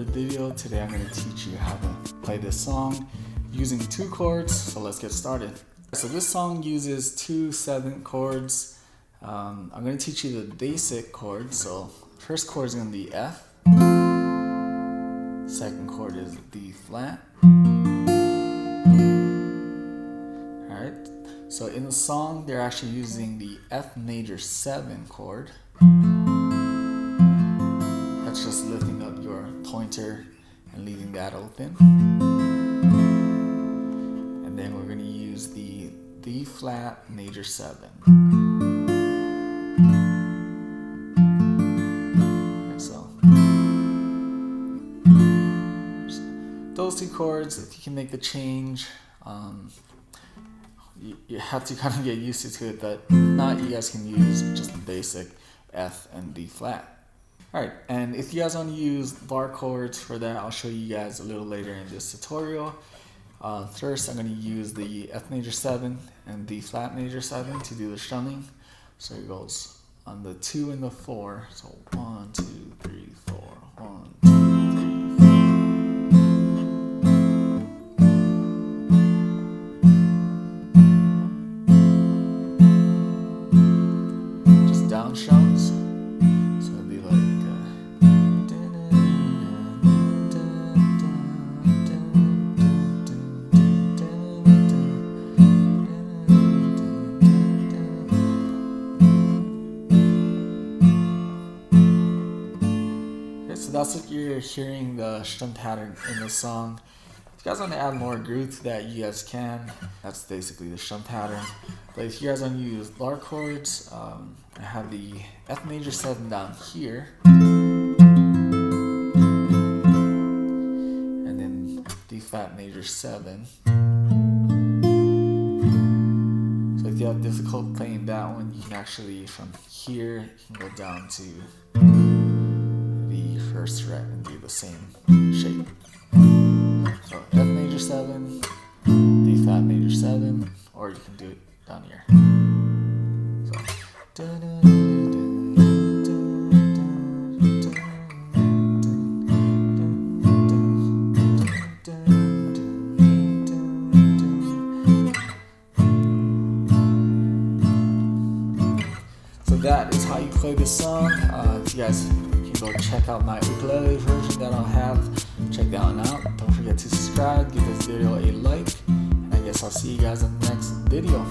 another video. Today I'm going to teach you how to play this song using 2 chords, so let's get started. So this song uses 2 7th chords. I'm going to teach you the basic chords. So first chord is going to be F, second chord is D flat. Alright, so in the song they're actually using the F major 7 chord. That's just lifting up your pointer and leaving that open. And then we're going to use the D flat major 7. Okay, so those 2 chords, if you can make the change, you have to kind of get used to it, but if not, you guys can use just the basic F and D flat. Alright, and if you guys want to use bar chords for that, I'll show you guys a little later in this tutorial. First, I'm going to use the F major 7 and D flat major 7 to do the strumming. So it goes on the 2 and the 4. So 1, 2, 3, 4, 1, 2, 3, 4. Just down strums. So it'll be like so that's what you're hearing the strum pattern in the song. If you guys want to add more groove to that, you guys can. That's basically the strum pattern. But if you guys want to use bar chords, I have the F major 7 down here. And then D flat major 7. So if you have difficulty playing that one, you can actually, from here, you can go down to the first fret and do the same shape. So F major 7, D flat major 7, or you can do it down here. So that is how you play this song. If you guys can go check out my ukulele version that I'll have, check that one out. Don't forget to subscribe, give this video a like, and I guess I'll see you guys in the next video.